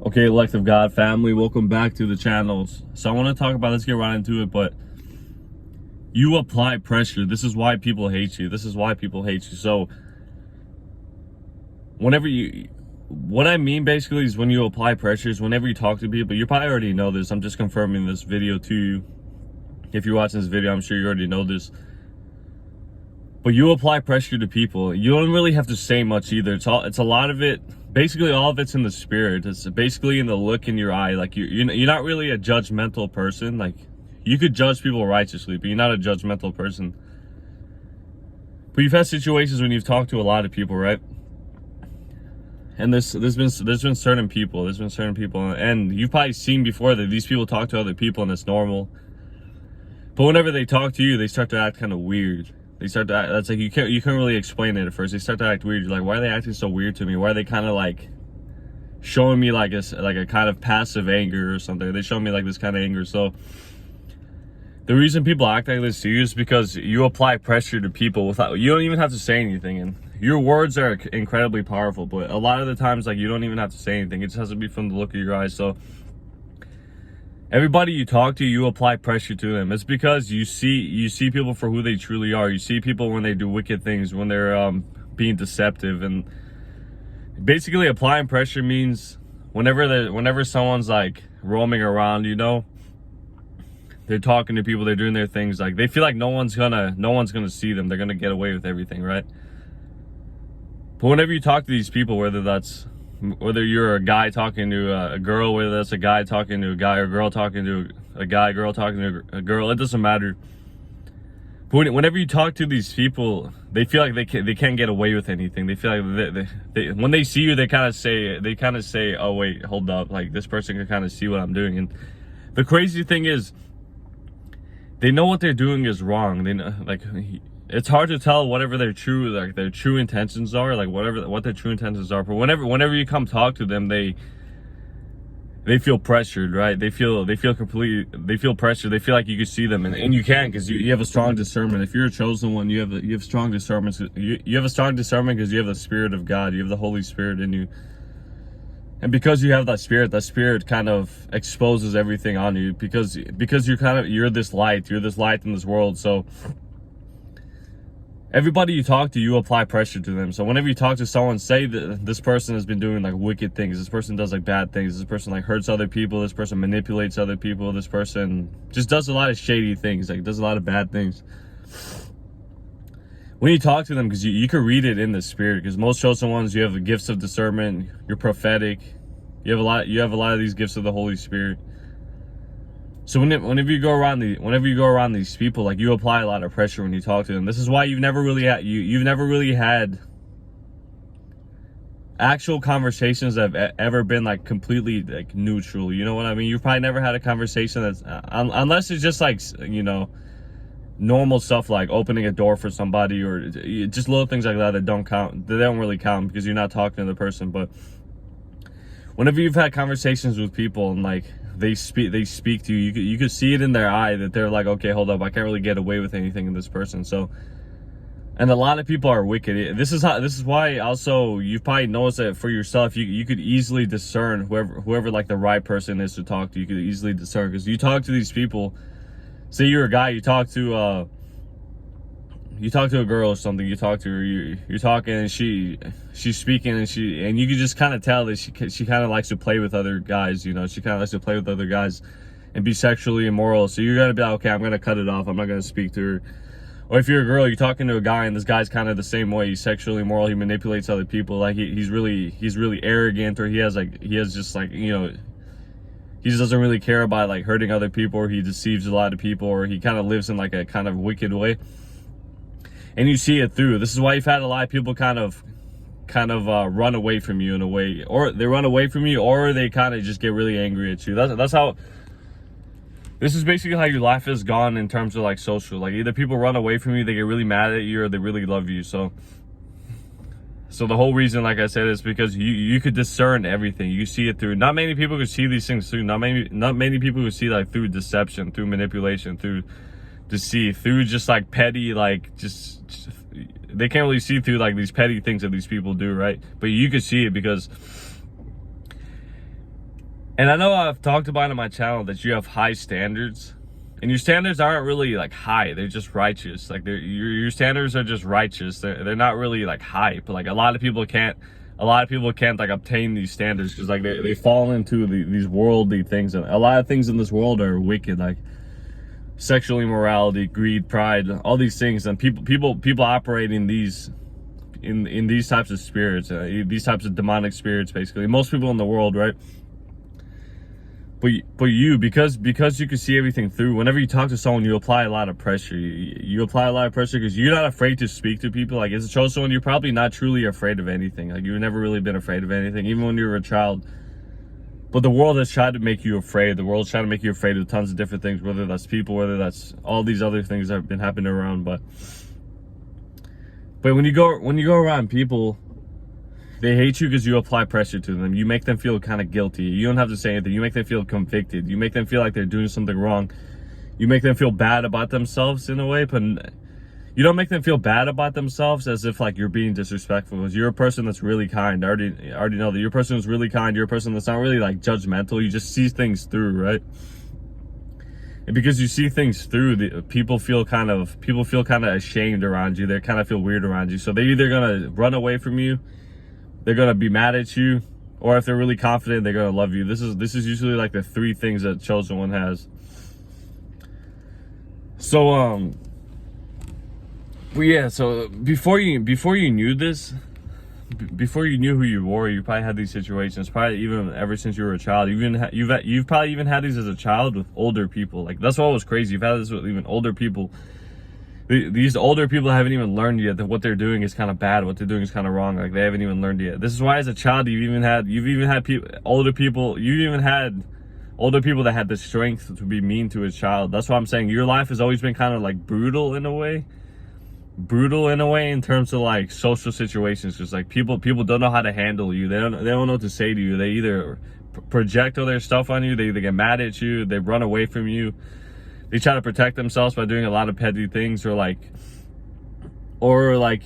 Okay, elect of God family, welcome back to the channels. So I want to talk about, let's get right into it, but you apply pressure. This is why people hate you. This is why people hate you. So what I mean basically is when you apply pressure is whenever you talk to people, you probably already know this. I'm just confirming this video to you. If you're watching this video, I'm sure you already know this. But you apply pressure to people. You don't really have to say much either. It's a lot of it. Basically, all of it's in the spirit. It's basically in the look in your eye. Like you're not really a judgmental person. Like you could judge people righteously, but you're not a judgmental person. But you've had situations when you've talked to a lot of people, right? And there's been certain people, and you've probably seen before that these people talk to other people, and it's normal. But whenever they talk to you, they start to act kind of weird. They start to act, that's like you can't really explain it at first. They start to act weird. You're like, why are they acting so weird to me? Why are they kind of like showing me like a kind of passive anger or something? They show me like this kind of anger. So the reason people act like this to you is because you apply pressure to people without, you don't even have to say anything. And your words are incredibly powerful, but a lot of the times, like, you don't even have to say anything. It just has to be from the look of your eyes. So everybody you talk to, you apply pressure to them. It's because you see people for who they truly are. You see people when they do wicked things, when they're being deceptive. And basically applying pressure means whenever someone's like roaming around, you know, they're talking to people, they're doing their things, like they feel like no one's gonna see them. They're gonna get away with everything, right? But whenever you talk to these people, whether you're a guy talking to a girl, whether that's a guy talking to a guy, or a girl talking to a guy, girl talking to a girl, it doesn't matter. But whenever you talk to these people, they feel like they can't get away with anything. They feel like they when they see you, they kind of say, oh wait, hold up, like this person can kind of see what I'm doing. And the crazy thing is, they know what they're doing is wrong. They know, like, it's hard to tell whatever their true intentions are, like what their true intentions are. But whenever you come talk to them, they feel pressured, right? They feel pressured. They feel like you can see them, and you can, because you have a strong discernment. If you're a chosen one, you have strong discernment. You have a strong discernment because you have the Spirit of God. You have the Holy Spirit in you. And because you have that spirit kind of exposes everything on you, because you're this light in this world. So everybody you talk to, you apply pressure to them. So whenever you talk to someone, say that this person has been doing like wicked things, this person does like bad things, this person like hurts other people, this person manipulates other people, this person just does a lot of shady things, like does a lot of bad things. When you talk to them, because you can read it in the spirit, because most chosen ones, you have the gifts of discernment, you're prophetic, you have a lot of these gifts of the Holy Spirit. So whenever you go around these people, like, you apply a lot of pressure when you talk to them. This is why you've never really had actual conversations that have ever been like completely like neutral. You know what I mean? You've probably never had a conversation that's unless it's just like, you know, normal stuff like opening a door for somebody, or just little things like that don't count. They don't really count because you're not talking to the person. But whenever you've had conversations with people and like they speak to you, you could see it in their eye that they're like, okay, hold up, I can't really get away with anything in this person. So, and a lot of people are wicked. This is why also you've probably noticed that for yourself, you could easily discern whoever like the right person is to talk to. You could easily discern, because you talk to these people. Say you're a guy, you talk to a girl or something, you talk to her, you're talking, and she's speaking, and you can just kind of tell that she kind of likes to play with other guys, you know, she kind of likes to play with other guys and be sexually immoral. So you're gonna be like, okay, I'm gonna cut it off, I'm not gonna speak to her. Or if you're a girl, you're talking to a guy, and this guy's kind of the same way. He's sexually immoral, he manipulates other people, like he's really arrogant, or he has just like, you know, he just doesn't really care about like hurting other people, or he deceives a lot of people, or he kind of lives in like a kind of wicked way. And you see it through. This is why you've had a lot of people kind of run away from you in a way, or they run away from you, or they kind of just get really angry at you. That's how. This is basically how your life has gone in terms of like social. Like, either people run away from you, they get really mad at you, or they really love you. So the whole reason, like I said, is because you could discern everything. You see it through. Not many people could see these things through. Not many people could see like through deception, through manipulation, through deceit, through just like petty, like just they can't really see through like these petty things that these people do, right? But you could see it because And I know I've talked about on my channel that you have high standards, and your standards aren't really like high, they're just righteous. Like your standards are just righteous. They're not really like hype. Like a lot of people can't like obtain these standards because like they fall into these worldly things, and a lot of things in this world are wicked, like sexual immorality, greed, pride, all these things. And people operate in these types of spirits, these types of demonic spirits, basically most people in the world, right? But you, because you can see everything through, whenever you talk to someone, you apply a lot of pressure. You apply a lot of pressure because you're not afraid to speak to people. Like, as a chosen one, you're probably not truly afraid of anything. Like, you've never really been afraid of anything, even when you were a child. But the world has tried to make you afraid. The world's trying to make you afraid of tons of different things, whether that's people, whether that's all these other things that have been happening around. But when you go around people, they hate you because you apply pressure to them. You make them feel kind of guilty. You don't have to say anything. You make them feel convicted. You make them feel like they're doing something wrong. You make them feel bad about themselves in a way, but you don't make them feel bad about themselves as if like you're being disrespectful. Because you're a person that's really kind. I already know that you're a person who's really kind. You're a person that's not really like judgmental. You just see things through, right? And because you see things through, people feel kind of ashamed around you. They kind of feel weird around you. So they're either gonna run away from you, they're gonna be mad at you, or if they're really confident, they're gonna love you. This is usually like the three things that chosen one has. So but yeah, so before you knew this, before you knew who you were, you probably had these situations, probably even ever since you were a child. You've probably even had these as a child with older people. Like, that's what was crazy. You've had this with even older people. These older people haven't even learned yet that what they're doing is kind of bad, what they're doing is kind of wrong. Like, they haven't even learned yet. This is why as a child you've even had older people that had the strength to be mean to a child. That's why I'm saying your life has always been kind of like brutal in a way in terms of like social situations, because like people don't know how to handle you. They don't know what to say to you. They either project all their stuff on you, they either get mad at you, they run away from you. They try to protect themselves by doing a lot of petty things, or like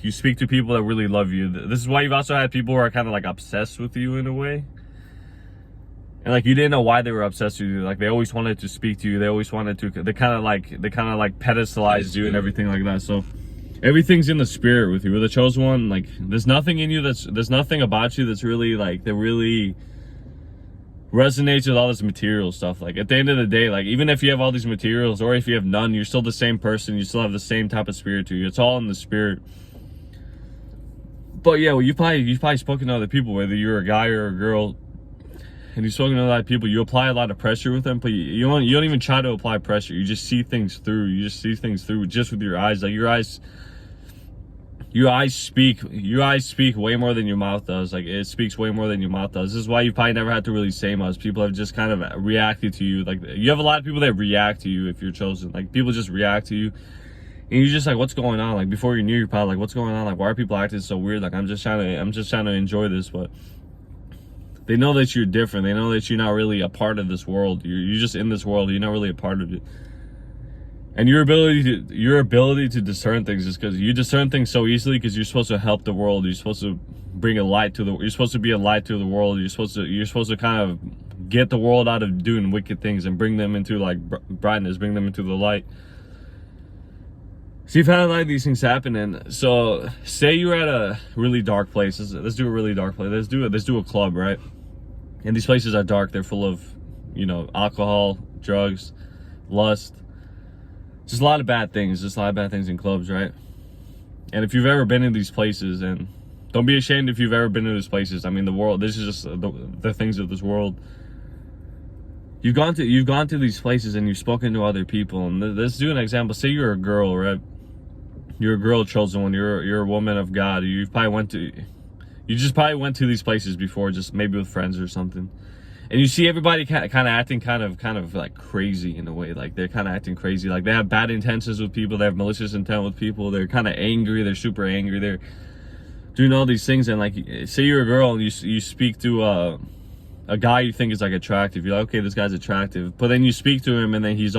you speak to people that really love you. This is why you've also had people who are kind of like obsessed with you in a way. And like, you didn't know why they were obsessed with you. Like, they always wanted to speak to you. They always wanted to, they kind of like pedestalized you and everything like that. So everything's in the spirit with you. With the chosen one, like, there's nothing in you there's nothing about you that's really like, that really resonates with all this material stuff. Like, at the end of the day, like, even if you have all these materials, or if you have none, you're still the same person. You still have the same type of spirit to you. It's all in the spirit. But yeah, well, you've probably spoken to other people, whether you're a guy or a girl, and you've spoken to a lot of people. You apply a lot of pressure with them, but you don't even try to apply pressure. You just see things through. You just see things through just with your eyes. Like, your eyes speak way more than your mouth does. Like, it speaks way more than your mouth does. This is why you probably never had to really say much. People have just kind of reacted to you. Like, you have a lot of people that react to you if you're chosen. Like, people just react to you, and you're just like, what's going on? Like, before you knew, you're probably like, what's going on? Like, why are people acting so weird? Like, I'm just trying to enjoy this. But they know that you're different. They know that you're not really a part of this world. You're just in this world. You're not really a part of it. And your ability to discern things is because you discern things so easily, because you're supposed to help the world. You're supposed to bring you're supposed to be a light to the world. You're supposed to kind of get the world out of doing wicked things and bring them into like brightness, bring them into the light. So you've had a lot of these things happen. And so say you're at a really dark place. Let's do a really dark place. Let's do a club, right? And these places are dark. They're full of, alcohol, drugs, lust. Just a lot of bad things. Just a lot of bad things in clubs, right? And if you've ever been in these places, and don't be ashamed if you've ever been in these places. I mean, the world, this is just the things of this world. You've gone to these places and you've spoken to other people. And let's do an example. Say you're a girl, right? You're a girl chosen one. You're a woman of God. You just probably went to these places before, just maybe with friends or something. And you see everybody kind of acting kind of like crazy in a way. Like, they're kind of acting crazy. Like, they have bad intentions with people. They have malicious intent with people. They're kind of angry. They're super angry. They're doing all these things. And like, say you're a girl and you speak to a guy you think is like attractive. You're like, okay, this guy's attractive. But then you speak to him and then he's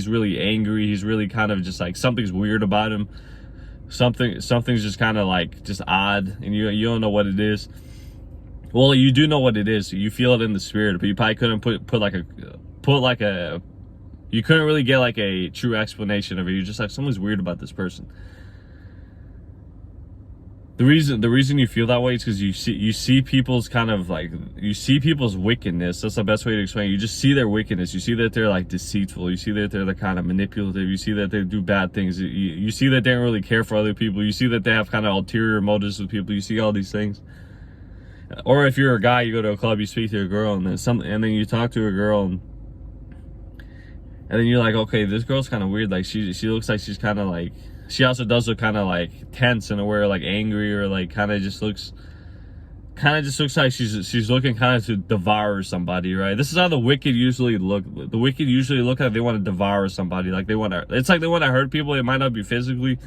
really angry. He's really kind of just like, something's weird about him. Something's just kind of like just odd, and you don't know what it is. Well, you do know what it is. You feel it in the spirit, but you probably couldn't put like a you couldn't really get like a true explanation of it. You're just like, something's weird about this person. The reason you feel that way is because you see people's kind of like, you see people's wickedness. That's the best way to explain it. You just see their wickedness. You see that they're like deceitful. You see that they're the kind of manipulative. You see that they do bad things. You see that they don't really care for other people. You see that they have kind of ulterior motives with people. You see all these things. Or if you're a guy, you go to a club, you speak to a girl, and then you talk to a girl, and then you're like, okay, this girl's kind of weird. Like she looks like she's kind of like, she also does look kind of like tense in a way, or like angry, or like kind of just looks like she's looking kind of to devour somebody, right? This is how the wicked usually look. The wicked usually look like they want to devour somebody. Like it's like they want to hurt people. It might not be physically.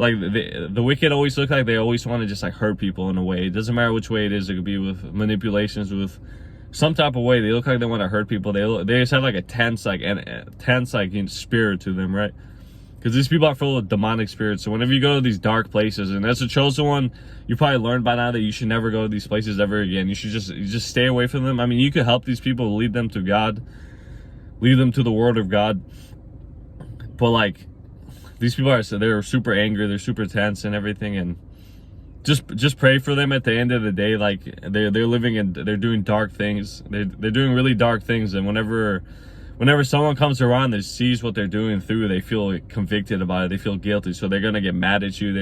Like the wicked always look like they always want to just like hurt people in a way. It doesn't matter which way it is. It could be with manipulations, with some type of way. They look like they want to hurt people. They just have like a tense spirit to them, right? Because these people are full of demonic spirits. So whenever you go to these dark places, and as a chosen one, you probably learned by now that you should never go to these places ever again. You should just stay away from them. I mean, you could help these people, lead them to God, lead them to the Word of God, but like, these people they're super angry, they're super tense and everything, and just pray for them at the end of the day. Like they're doing dark things. They're doing really dark things, and whenever someone comes around that sees what they're doing through, they feel convicted about it. They feel guilty, so they're gonna get mad at you.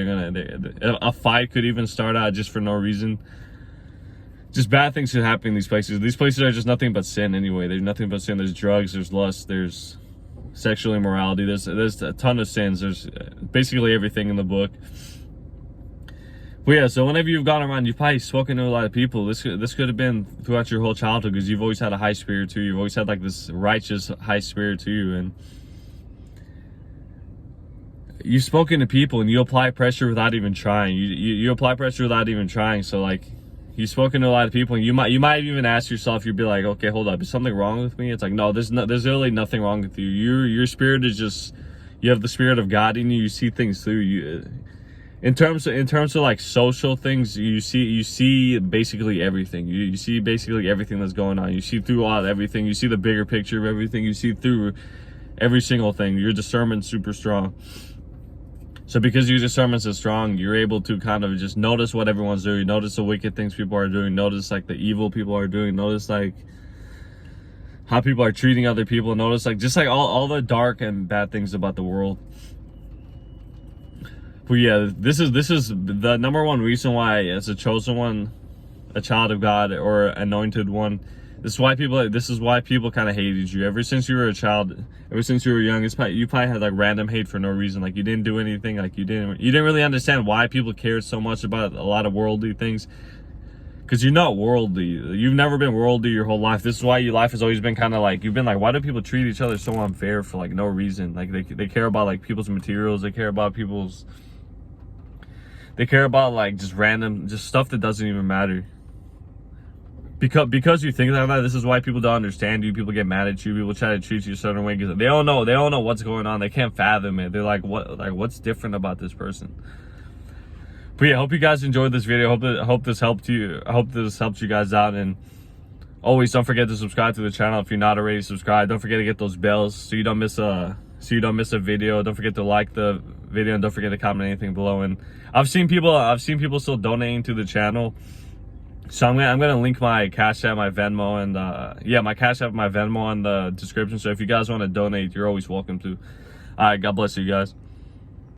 A fight could even start out just for no reason. Just bad things could happen in these places. These places are just nothing but sin anyway. There's nothing but sin. There's drugs, there's lust, there's sexual immorality, there's a ton of sins. There's basically everything in the book. But yeah, so whenever you've gone around, you've probably spoken to a lot of people. This could have been throughout your whole childhood, because you've always had a high spirit to you. You've always had like this righteous high spirit to you, and you've spoken to people, and you apply pressure without even trying. You apply pressure without even trying. So like, you've spoken to a lot of people, and you might even ask yourself, you'd be like, okay, hold up, is something wrong with me? It's like, no, there's really nothing wrong with you. Your spirit is just, you have the spirit of God in you. You see things through you. In terms of like social things, you see basically everything. You see basically everything that's going on. You see through everything. You see the bigger picture of everything. You see through every single thing. Your discernment's super strong. So because your discernment is strong, you're able to kind of just notice what everyone's doing, notice the wicked things people are doing, notice like the evil people are doing, notice like how people are treating other people, notice like just like all the dark and bad things about the world. But yeah, this is the number one reason why, as a chosen one, a child of God, or anointed one, this is why people kind of hated you ever since you were a child, ever since you were young. You probably had like random hate for no reason. Like you didn't do anything. Like you didn't really understand why people cared so much about a lot of worldly things. Because you're not worldly. You've never been worldly your whole life. This is why your life has always been kind of like, you've been like, why do people treat each other so unfair for like no reason? Like they care about like people's materials. They care about like just random, just stuff that doesn't even matter. Because you think like that, this is why people don't understand you. People get mad at you. People try to treat you a certain way because they don't know what's going on. They can't fathom it. They're like, what's different about this person? But yeah, hope you guys enjoyed this video. Hope this helped you. I hope this helped you guys out. And always don't forget to subscribe to the channel if you're not already subscribed. Don't forget to get those bells so you don't miss a video. Don't forget to like the video, and don't forget to comment anything below. And I've seen people still donating to the channel. So I'm gonna link my Cashapp, my Venmo, and my Cashapp, my Venmo in the description. So if you guys want to donate, you're always welcome to. All right, God bless you guys.